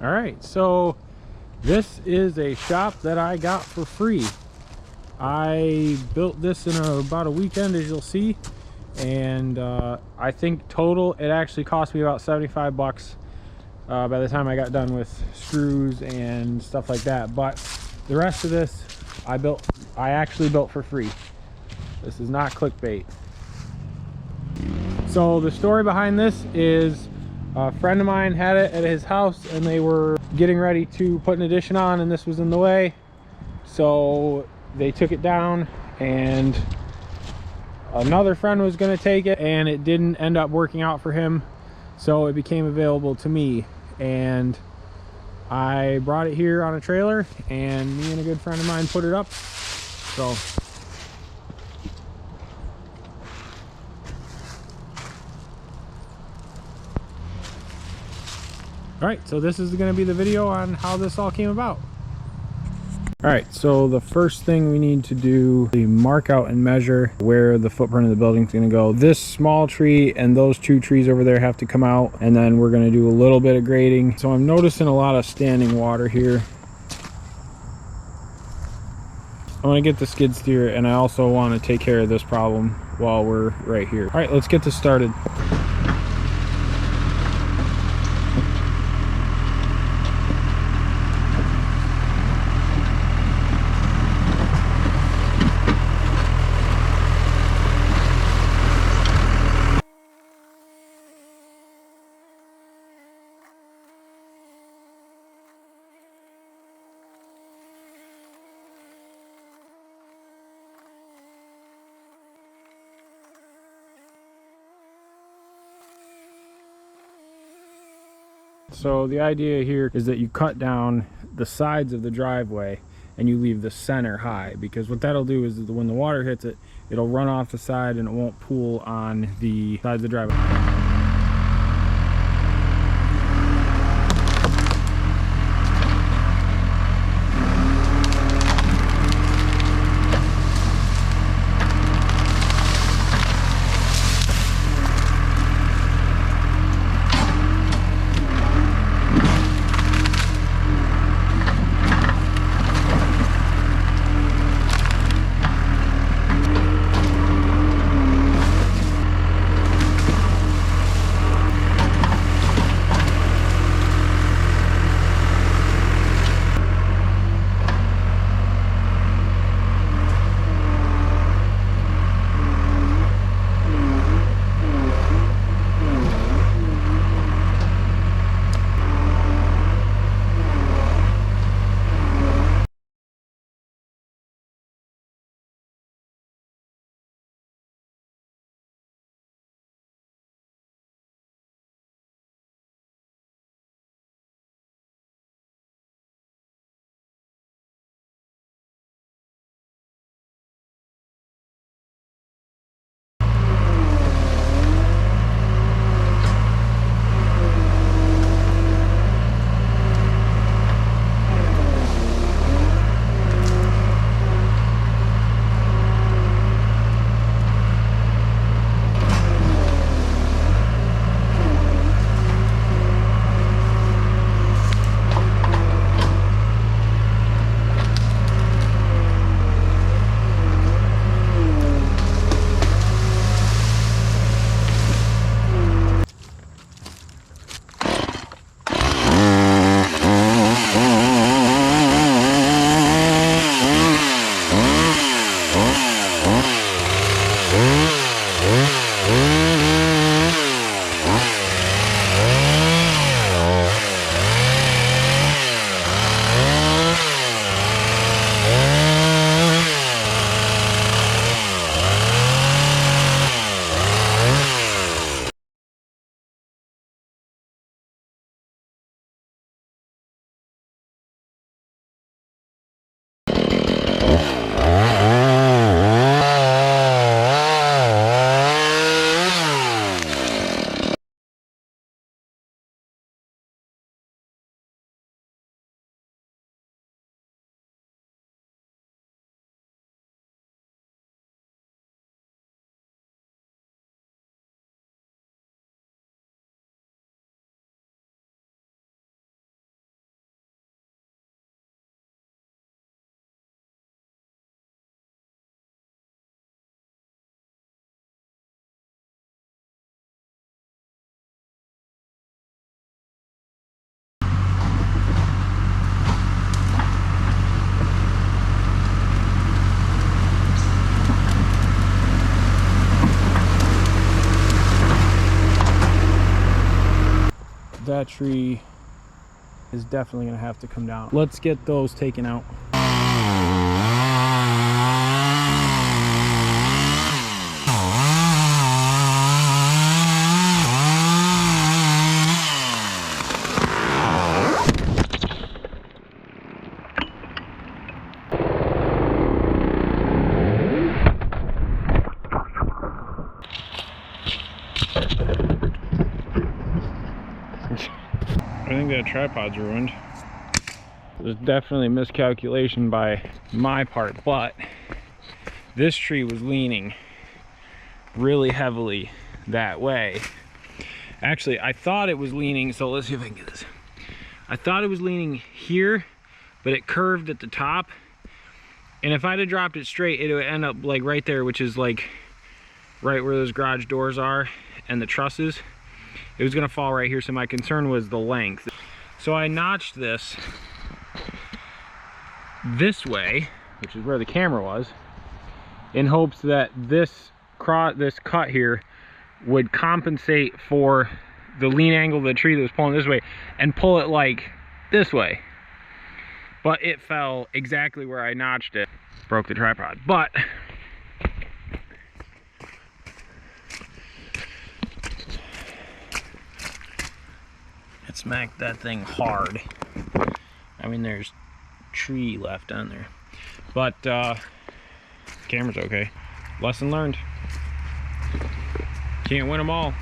All right, so this is a shop that I got for free. I built this in about a weekend, as you'll see, and I think total it actually cost me about 75 bucks by the time I got done with screws and stuff like that. But the rest of this I actually built for free. This is not clickbait. So the story behind this is a friend of mine had it at his house and they were getting ready to put an addition on, and this was in the way, so they took it down, and another friend was going to take it and it didn't end up working out for him, so it became available to me, and I brought it here on a trailer and me and a good friend of mine put it up. So alright, so this is going to be the video on how this all came about. Alright, so the first thing we need to do is mark out and measure where the footprint of the building is going to go. This small tree and those two trees over there have to come out, and then we're going to do a little bit of grading. So I'm noticing a lot of standing water here. I want to get the skid steer, and I also want to take care of this problem while we're right here. Alright, let's get this started. So the idea here is that you cut down the sides of the driveway and you leave the center high, because what that'll do is that when the water hits it, it'll run off the side and it won't pool on the side of the driveway. that tree is definitely gonna have to come down. Let's get those taken out. I think that tripod's ruined. There's definitely a miscalculation by my part, but this tree was leaning really heavily that way. Actually, I thought it was leaning, so let's see if I can get this. I thought it was leaning here, but it curved at the top. And if I'd have dropped it straight, it would end up like right there, which is like right where those garage doors are and the trusses. It was gonna fall right here, so my concern was the length. So I notched this which is where the camera was, in hopes that this cut here would compensate for the lean angle of the tree that was pulling this way and pull it like this way. But it fell exactly where I notched it. Broke the tripod. But it smacked that thing hard. I mean, there's tree left on there, but camera's okay. Lesson learned. Can't win them all.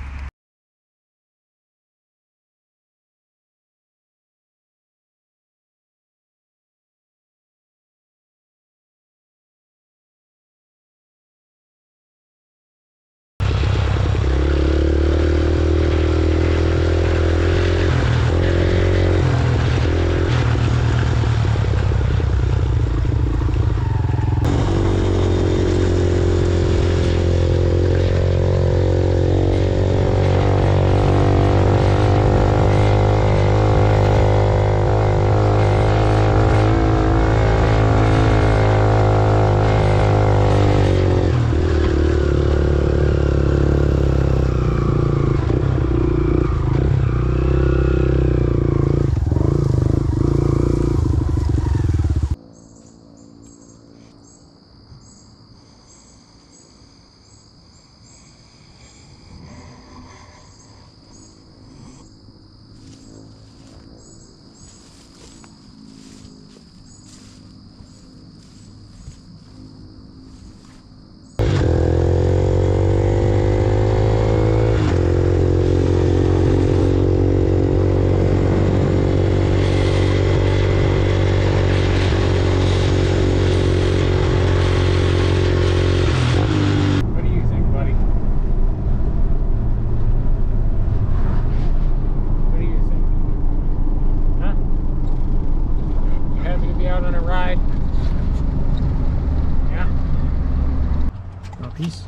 Piece.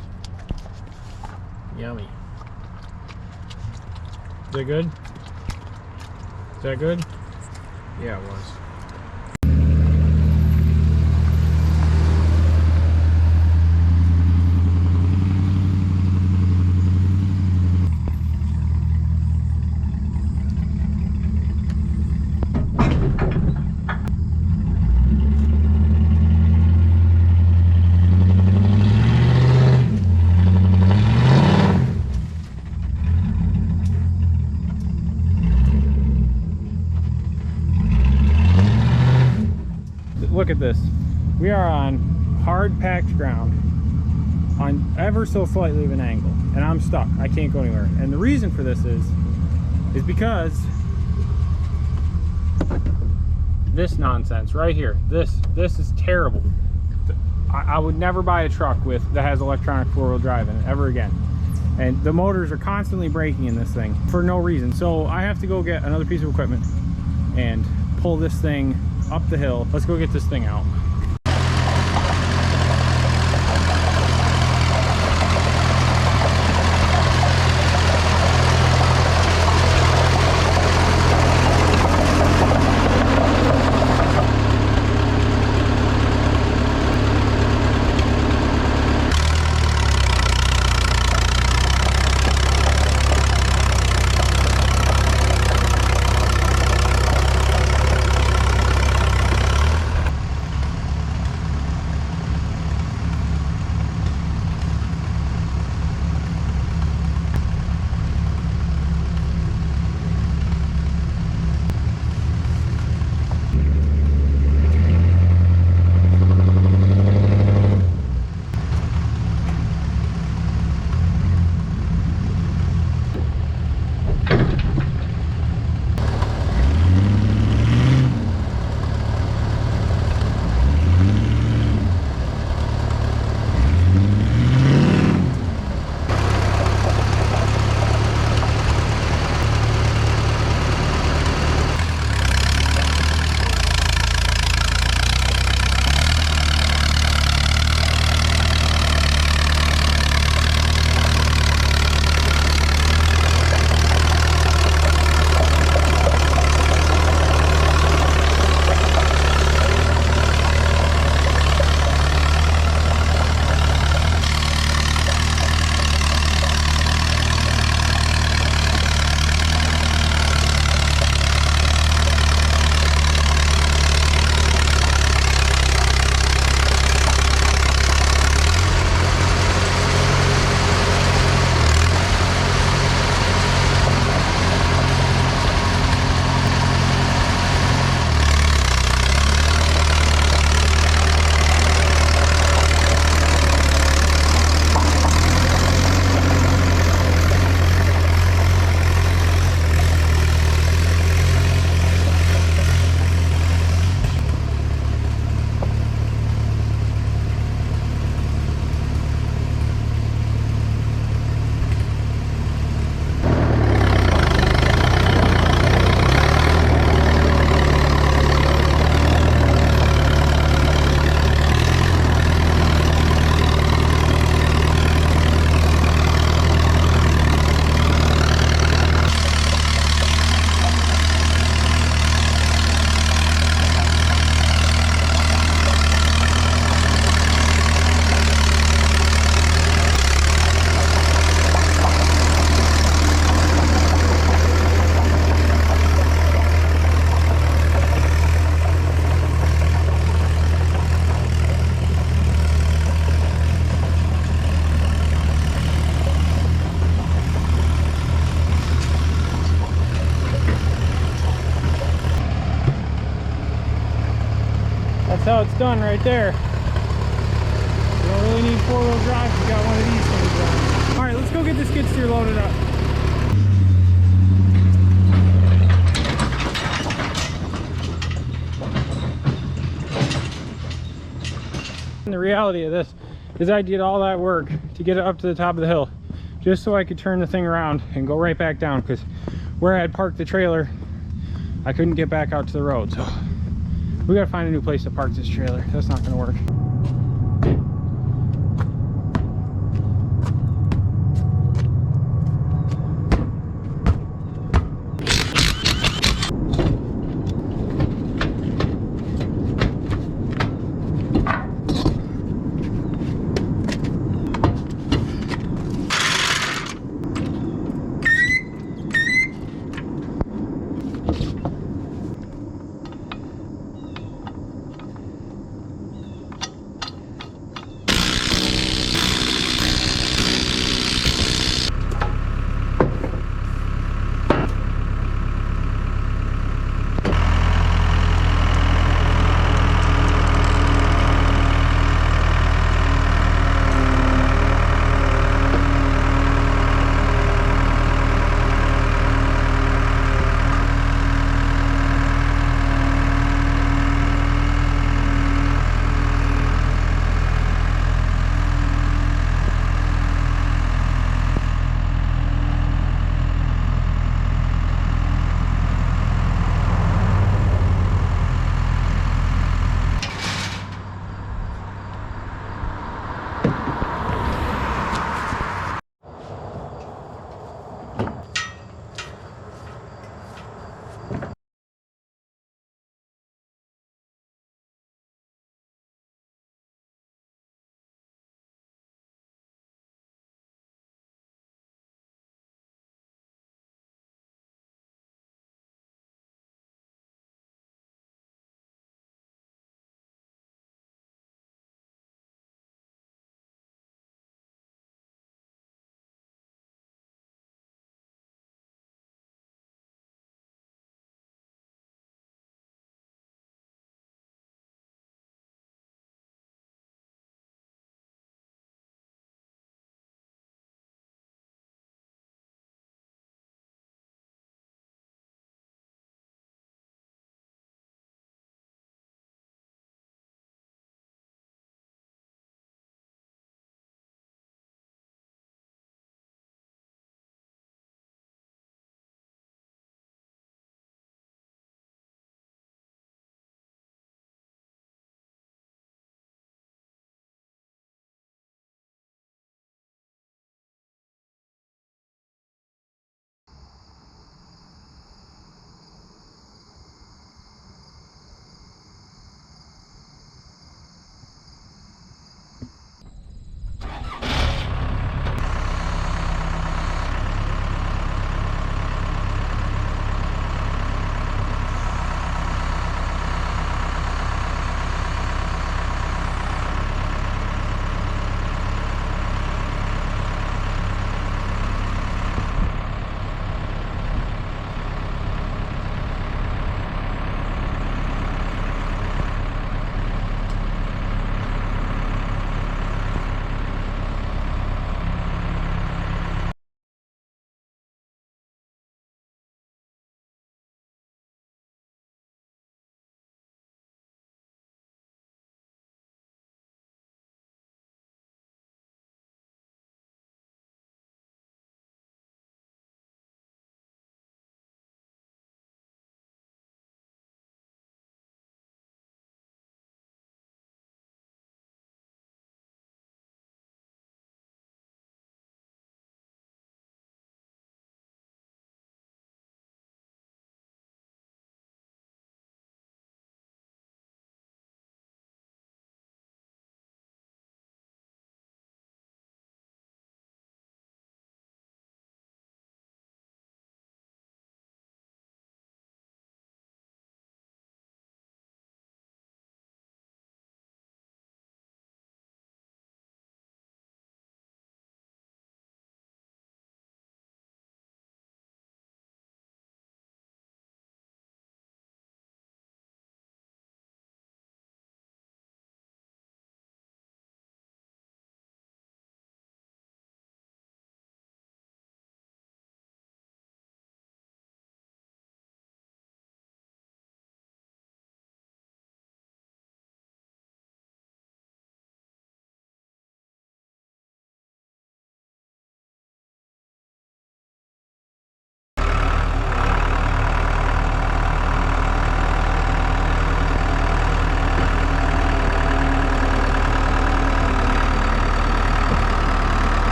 Yummy. Is that good? Is that good? Yeah, it was. Look at this. We are on hard packed ground on ever so slightly of an angle, and I'm stuck. I can't go anywhere. And the reason for this is because this nonsense right here. This is terrible. I would never buy a truck that has electronic four-wheel drive in it ever again. And the motors are constantly breaking in this thing for no reason. So I have to go get another piece of equipment and pull this thing up the hill. Let's go get this thing out. how it's done right there. You don't really need four-wheel drive if you got one of these things on. All right, let's go get the skid steer loaded up. And the reality of this is I did all that work to get it up to the top of the hill just so I could turn the thing around and go right back down, because where I had parked the trailer, I couldn't get back out to the road. So we gotta find a new place to park this trailer. That's not gonna work.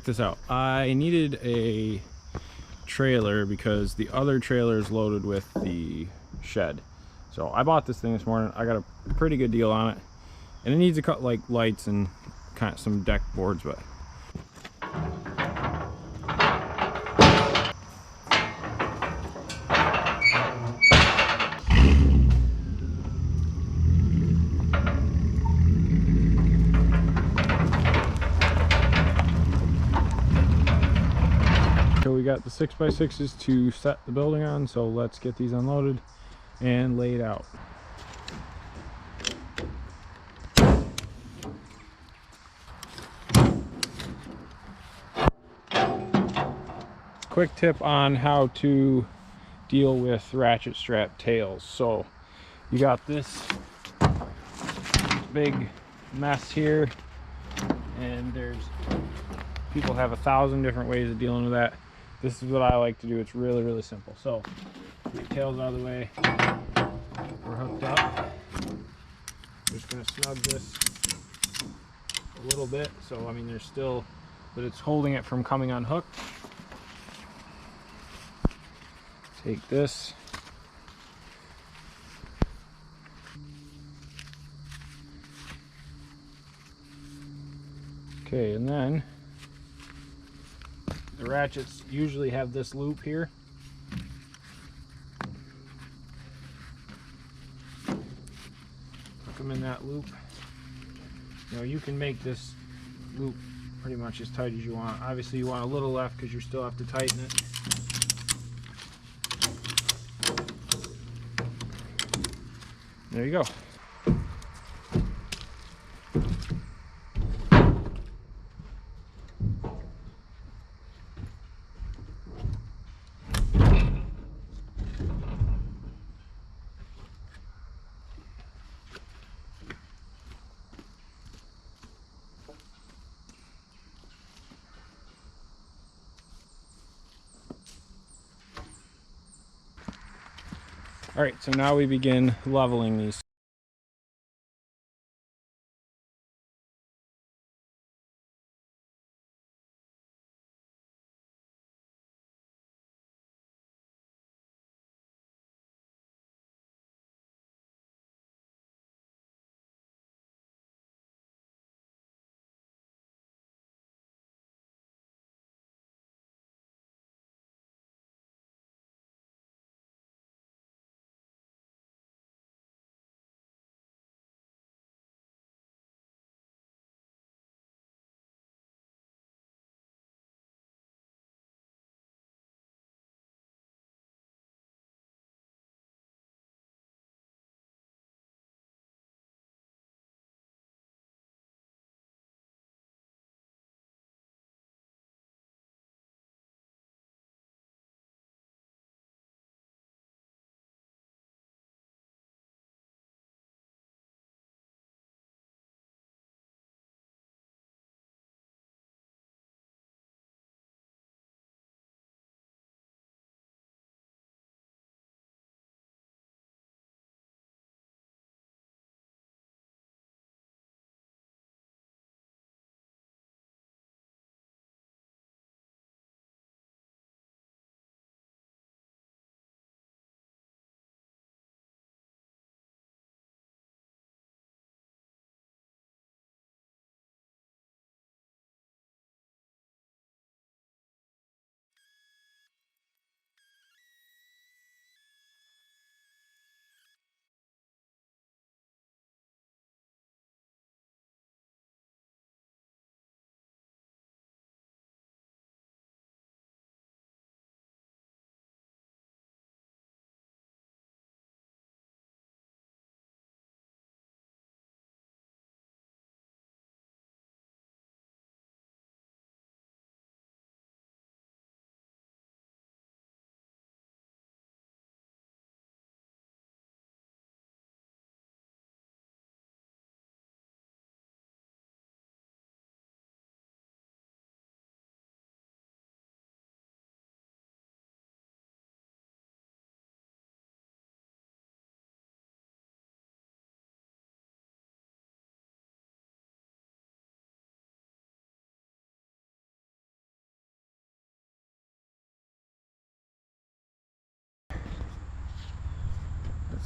this out. I needed a trailer because the other trailer is loaded with the shed. So I bought this thing this morning. I got a pretty good deal on it, and it needs to cut like lights and kind of some deck boards, but so we got the 6x6s to set the building on, so let's get these unloaded and laid out. Quick tip on how to deal with ratchet strap tails. So you got this big mess here, and people have 1,000 different ways of dealing with that. This is what I like to do. It's really simple. So your tail's out of the way, we're hooked up. Just gonna snug this a little bit, so I mean there's still, but it's holding it from coming unhooked. Take this, okay, and then the ratchets usually have this loop here. Hook them in that loop. Now you can make this loop pretty much as tight as you want. Obviously you want a little left because you still have to tighten it. There you go. All right, so now we begin leveling these.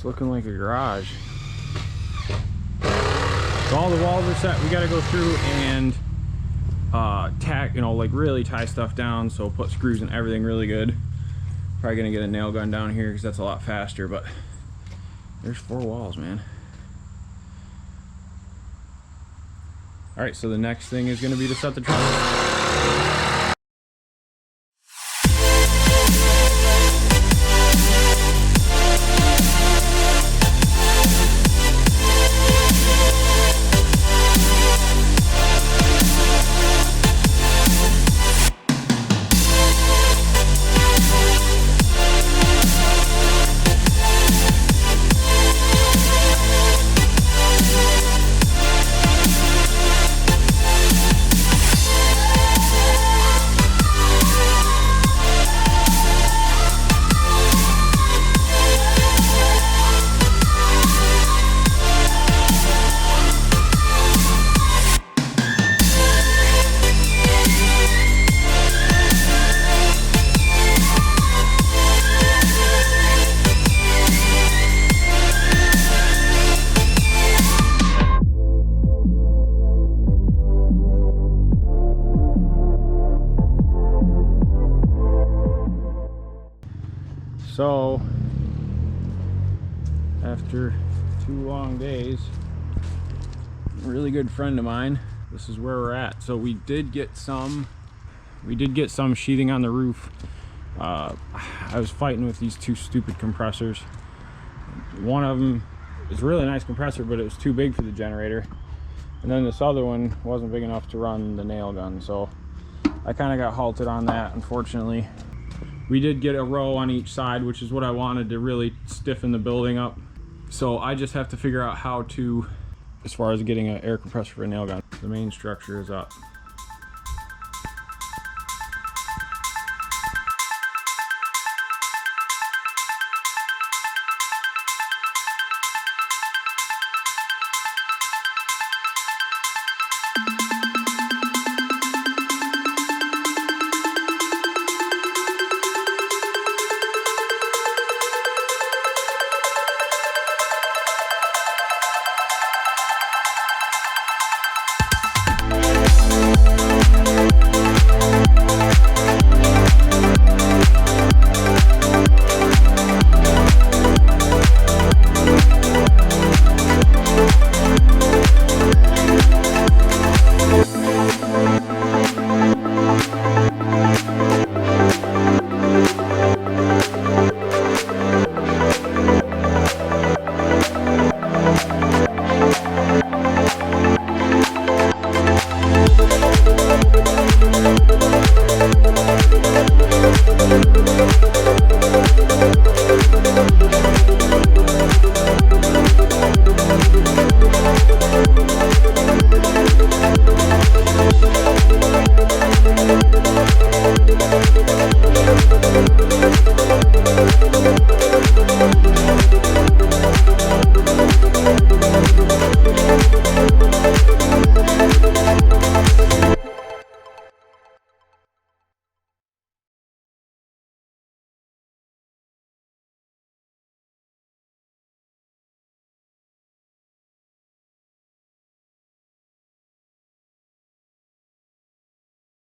It's looking like a garage. So all the walls are set. We got to go through and tack, you know, like really tie stuff down. So put screws in everything really good. Probably gonna get a nail gun down here because that's a lot faster. But there's 4 walls, man. All right, so the next thing is gonna be to set the truck. So after 2 long days, a really good friend of mine, this is where we're at. So we did get some sheathing on the roof. I was fighting with these 2 stupid compressors. One of them is a really nice compressor, but it was too big for the generator. And then this other one wasn't big enough to run the nail gun. So I kind of got halted on that, unfortunately. We did get a row on each side, which is what I wanted to really stiffen the building up. So I just have to figure out how to, as far as getting an air compressor for a nail gun. The main structure is up.